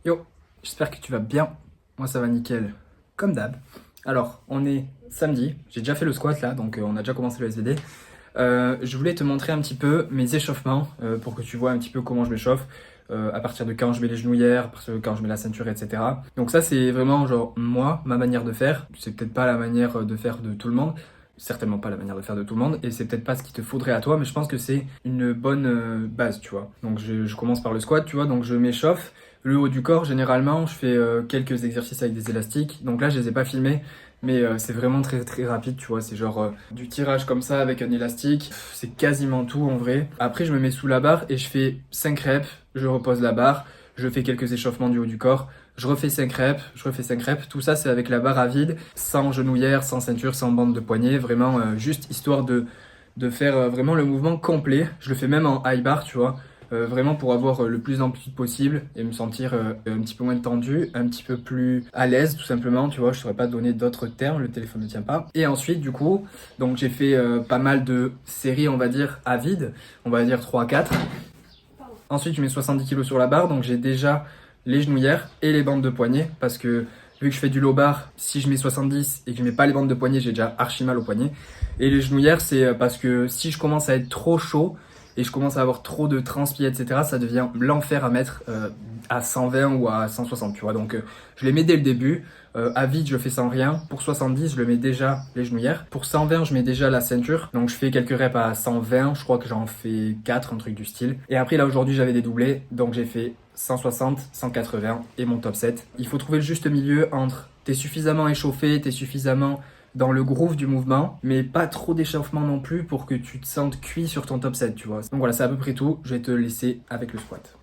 Yo, j'espère que tu vas bien. Moi ça va nickel, comme d'hab. Alors, on est samedi, j'ai déjà fait le squat là, donc on a déjà commencé le SVD. Je voulais te montrer un petit peu mes échauffements pour que tu vois un petit peu comment je m'échauffe. À partir de quand je mets les genouillères, à partir de quand je mets la ceinture, etc. Donc ça c'est vraiment genre moi, ma manière de faire. C'est peut-être pas la manière de faire de tout le monde. Certainement pas la manière de faire de tout le monde et c'est peut-être pas ce qu'il te faudrait à toi, mais je pense que c'est une bonne base, tu vois. Donc je commence par le squat, tu vois, donc je m'échauffe. Le haut du corps, généralement, je fais quelques exercices avec des élastiques. Donc là, je les ai pas filmés, mais c'est vraiment très très rapide, tu vois. C'est genre du tirage comme ça avec un élastique. C'est quasiment tout en vrai. Après, je me mets sous la barre et je fais 5 reps. Je repose la barre. Je fais quelques échauffements du haut du corps. Je refais 5 reps, je refais 5 reps. Tout ça, c'est avec la barre à vide, sans genouillère, sans ceinture, sans bande de poignet. Vraiment, juste histoire de faire vraiment le mouvement complet. Je le fais même en high bar, tu vois. Vraiment pour avoir le plus d'amplitude possible et me sentir un petit peu moins tendu, un petit peu plus à l'aise tout simplement, tu vois, je saurais pas donner d'autres termes, le téléphone ne tient pas. Et ensuite du coup, donc j'ai fait pas mal de séries on va dire à vide, on va dire 3 à 4. Ensuite je mets 70 kg sur la barre, donc j'ai déjà les genouillères et les bandes de poignet parce que vu que je fais du low bar, si je mets 70 et que je mets pas les bandes de poignet, j'ai déjà archi mal au poignet. Et les genouillères c'est parce que si je commence à être trop chaud, et je commence à avoir trop de transpi, etc., ça devient l'enfer à mettre à 120 ou à 160, tu vois. Donc, je les mets dès le début. À vide, je fais sans rien. Pour 70, je le mets déjà les genouillères. Pour 120, je mets déjà la ceinture. Donc, je fais quelques reps à 120. Je crois que j'en fais 4, un truc du style. Et après, là, aujourd'hui, j'avais des doublés. Donc, j'ai fait 160, 180 et mon top 7. Il faut trouver le juste milieu entre t'es suffisamment échauffé, t'es suffisamment dans le groove du mouvement, mais pas trop d'échauffement non plus pour que tu te sentes cuit sur ton top 7, tu vois. Donc voilà, c'est à peu près tout. Je vais te laisser avec le squat.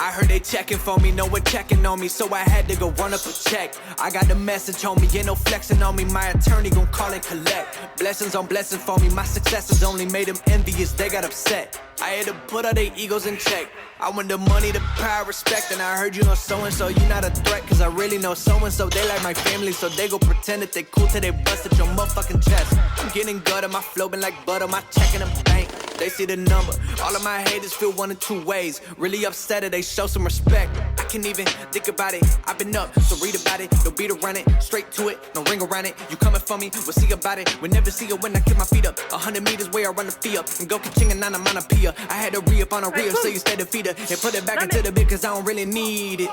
I heard they checking for me, no one checking on me, so I had to go run up a check. I got the message on me, ain't no flexing on me, my attorney gon' call and collect. Blessings on blessings for me, my successes only made them envious, they got upset. I had to put all their egos in check. I want the money, the power, respect, and I heard you know so-and-so, you not a threat, cause I really know so-and-so, they like my family, so they go pretend that they cool till they bust at your motherfucking chest. I'm getting gutter, my flow been like butter, my check in the bank. They see the number, all of my haters feel one of two ways. Really upset or they show some respect. I can't even think about it, I've been up, so read about it. No beat around it, straight to it, no ring around it. You coming for me, we'll see about it. We'll never see it when I kick my feet up. 100 meters where I run the fee up. And go ka-ching and I'm on a pia. I had to re-up on a reel, so you stay defeated. And put it back into the bit cause I don't really need it.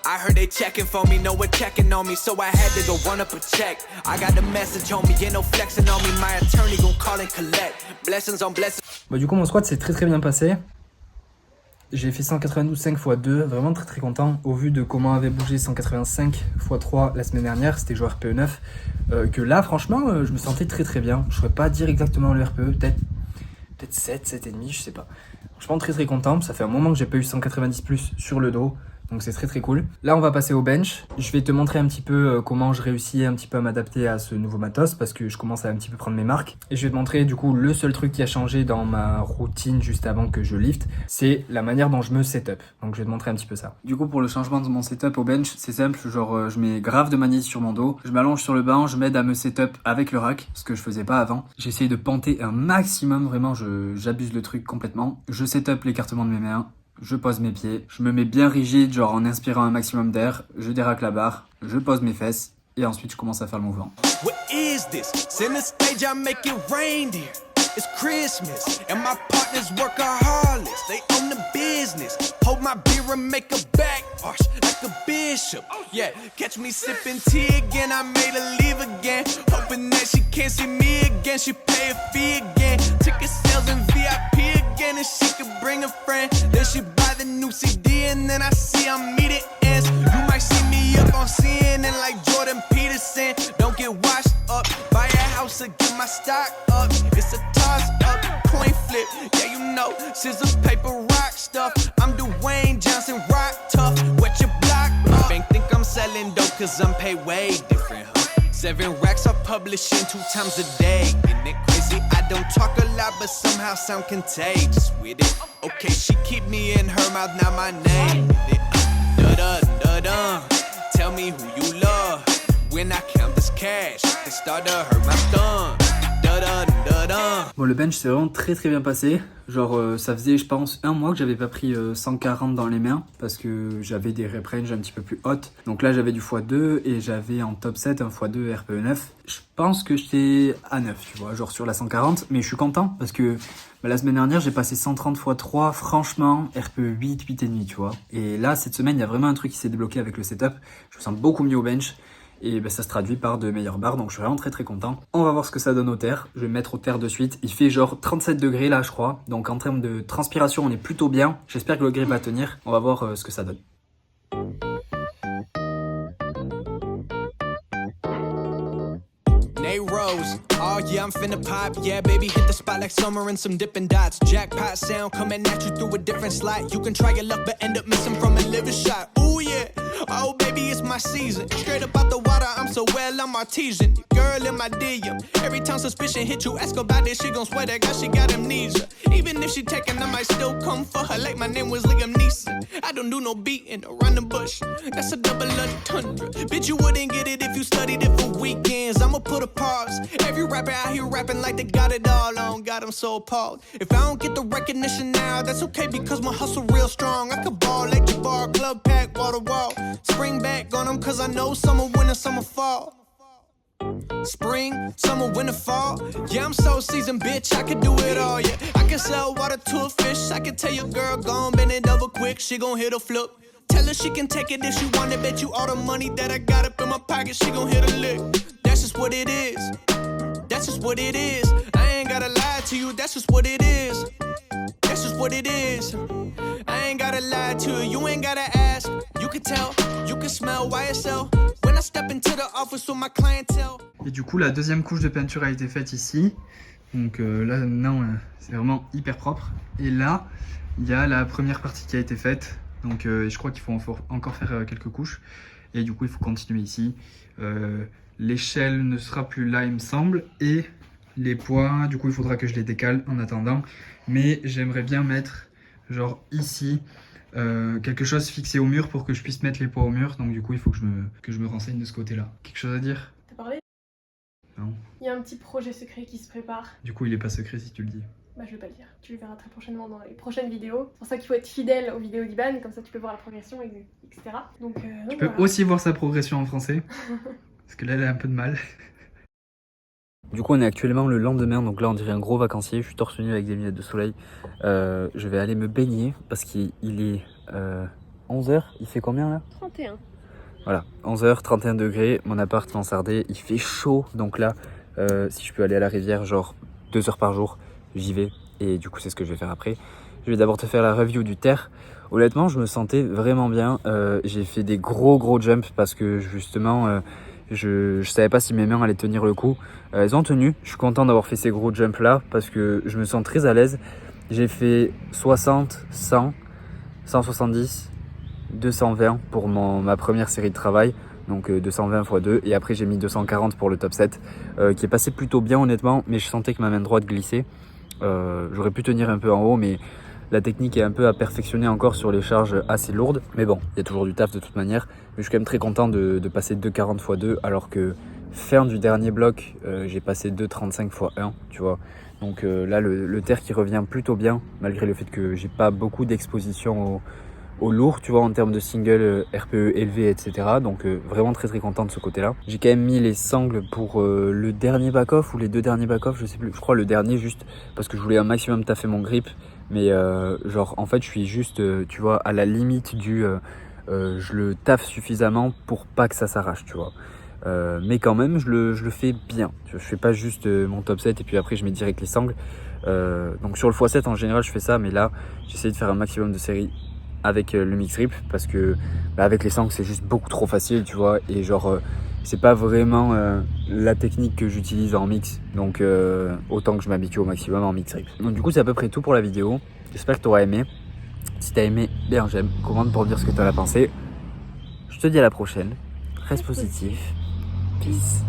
I heard they checking for me, no one checking on me, so I had to go run up a check. I got the message on me, ain't no flexing on me, my attorney gon' call and collect. Blessings on blessings. Bah, du coup, mon squat s'est très très bien passé. J'ai fait 192 5 x 2, vraiment très très content. Au vu de comment avait bougé 185 x 3 la semaine dernière, c'était joueur RPE 9. Que là, franchement, je me sentais très très bien. Je ne saurais pas dire exactement le RPE, peut-être 7, 7,5, je sais pas. Franchement, très très content. Ça fait un moment que j'ai pas eu 190 plus sur le dos. Donc c'est très très cool. Là on va passer au bench. Je vais te montrer un petit peu comment je réussis un petit peu à m'adapter à ce nouveau matos parce que je commence à un petit peu prendre mes marques. Et je vais te montrer du coup le seul truc qui a changé dans ma routine juste avant que je lift, c'est la manière dont je me setup. Donc je vais te montrer un petit peu ça. Du coup pour le changement de mon setup au bench, c'est simple, genre je mets grave de manille sur mon dos, je m'allonge sur le banc, je m'aide à me setup avec le rack, ce que je faisais pas avant. J'essaye de panter un maximum, vraiment j'abuse le truc complètement. Je setup l'écartement de mes mains. Je pose mes pieds, je me mets bien rigide, genre en inspirant un maximum d'air, je déraque la barre, je pose mes fesses et ensuite je commence à faire le mouvement. What is this? Center stage, I make it reindeer. It's Christmas and my partners workaholics. They own the business. Hold my beer and make a back arch like a bishop. Yeah, catch me sipping tea again. I made her leave again. Hoping that she can't see me again. She pay a fee again. Ticket sales and VIP again. And she could bring a friend. Then she buy the new CD and then I see I'm meeting ends. You might see me up on CNN like Jordan Peterson. Don't get washed up. Buy a house or get my stock up. It's a toss up, coin flip. Yeah, you know, scissors, paper, rock stuff. I'm Dwayne Johnson, rock tough. Wet your block up. Bank think I'm selling dope cause I'm paid way different, huh? 7 racks are publishing 2 times a day. Isn't it crazy? I don't talk a lot but somehow sound contagious with it. Okay, she keep me in her mouth, now my name. Da-da, da-da. Tell me who you love. When I count this cash, it start to hurt my stomach. Bon, le bench c'est vraiment très bien passé. Genre ça faisait je pense un mois que j'avais pas pris 140 dans les mains parce que j'avais des rep range un petit peu plus hautes. Donc là j'avais du x2 et j'avais en top 7 un x2 RPE 9. Je pense que j'étais à 9 tu vois, genre sur la 140, mais je suis content parce que la semaine dernière j'ai passé 130 x3, franchement RPE 8, 8,5 tu vois. Et là cette semaine il y a vraiment un truc qui s'est débloqué avec le setup. Je me sens beaucoup mieux au bench. Et ça se traduit par de meilleures barres, donc je suis vraiment très content. On va voir ce que ça donne au terre. Je vais me mettre au terre de suite. Il fait genre 37 degrés là je crois, donc en termes de transpiration on est plutôt bien. J'espère que le grip va tenir. On va voir ce que ça donne. Rose. Oh yeah, I'm finna pop. Yeah, baby, hit the spot like summer and some dipping dots. Jackpot sound coming at you through a different slot. You can try your luck, but end up missing from a liver shot. Ooh yeah. Oh baby, it's my season. Straight up out the water, I'm so well, I'm artesian. Girl in my DM. Every time suspicion hit you, ask about this, she gon' swear that God she got amnesia. Even if she taking, I might still come for her like my name was Liam Neeson. I don't do no beating around the bush. That's a double entendre. Bitch, you wouldn't get it if you studied it for weekends. I'ma put a pause. Every rapper out here rapping like they got it all on. God, I'm so appalled. If I don't get the recognition now, that's okay because my hustle real strong. I could ball like Jabbar, club pack, wall to wall. Spring back on them cause I know summer, winter, summer, fall. Spring, summer, winter, fall. Yeah, I'm so seasoned, bitch, I could do it all, yeah. I can sell water to a fish. I can tell your girl, gon' bend it over quick. She gon' hit a flip. Tell her she can take it if she want it. Bet you all the money that I got up in my pocket, she gon' hit a lick. That's just what it is. That's just what it is. I ain't gotta lie to you, that's just what it is. That's just what it is. I ain't gotta lie to you, you ain't gotta ask. You can tell, you can smell YSL. When I step into the office with my clientele. Et du coup la deuxième couche de peinture a été faite ici. Donc là maintenant c'est vraiment hyper propre. Et là il y a la première partie qui a été faite. Donc je crois qu'il faut encore faire quelques couches. Et du coup il faut continuer ici. L'échelle ne sera plus là il me semble. Et les poids, du coup il faudra que je les décale en attendant. Mais j'aimerais bien mettre genre ici quelque chose fixé au mur pour que je puisse mettre les poids au mur. Donc du coup il faut que je me renseigne de ce côté là. Quelque chose à dire? T'as parlé? Non. Il y a un petit projet secret qui se prépare. Du coup il est pas secret si tu le dis. Bah je vais pas le dire, tu le verras très prochainement dans les prochaines vidéos. C'est pour ça qu'il faut être fidèle aux vidéos d'Iban, comme ça tu peux voir la progression, etc. Donc, tu peux aussi voir sa progression en français, parce que là elle a un peu de mal. Du coup on est actuellement le lendemain, donc là on dirait un gros vacancier, je suis torse nu avec des lunettes de soleil. Je vais aller me baigner, parce qu'il est 11h, il fait combien là? 31. Voilà, 11h, 31 degrés, mon appart mansardé, il fait chaud, donc là si je peux aller à la rivière genre 2 heures par jour, j'y vais, et du coup c'est ce que je vais faire après. Je vais d'abord te faire la review du terre. Honnêtement je me sentais vraiment bien, j'ai fait des gros jumps parce que justement je savais pas si mes mains allaient tenir le coup. Elles ont tenu, je suis content d'avoir fait ces gros jumps là parce que je me sens très à l'aise. J'ai fait 60, 100, 170, 220 pour ma première série de travail. Donc 220 x 2 et après j'ai mis 240 pour le top 7 qui est passé plutôt bien honnêtement, mais je sentais que ma main droite glissait. J'aurais pu tenir un peu en haut, mais la technique est un peu à perfectionner encore sur les charges assez lourdes. Mais bon, il y a toujours du taf de toute manière. Mais je suis quand même très content de passer 2,40 x 2 alors que fin du dernier bloc, j'ai passé 2,35 x 1, tu vois. Donc là, le terre qui revient plutôt bien, malgré le fait que j'ai pas beaucoup d'exposition au lourd, tu vois, en termes de single, RPE élevé, etc. Donc vraiment très content de ce côté-là. J'ai quand même mis les sangles pour le dernier back-off ou les deux derniers back-off, je sais plus. Je crois le dernier juste parce que je voulais un maximum taffer mon grip. Mais genre en fait je suis juste, tu vois, à la limite du je le taffe suffisamment pour pas que ça s'arrache, tu vois. Mais quand même je le fais bien. Je fais pas juste mon top 7 et puis après je mets direct les sangles. Donc sur le x7 en général je fais ça, mais là j'essaie de faire un maximum de séries avec le mix grip parce que avec les sangles c'est juste beaucoup trop facile, tu vois, et genre c'est pas vraiment la technique que j'utilise en mix, donc autant que je m'habitue au maximum en mix grip. Donc du coup c'est à peu près tout pour la vidéo, j'espère que tu auras aimé. Si t'as aimé, bien j'aime, commente pour dire ce que t'en as pensé. Je te dis à la prochaine, reste positif, peace.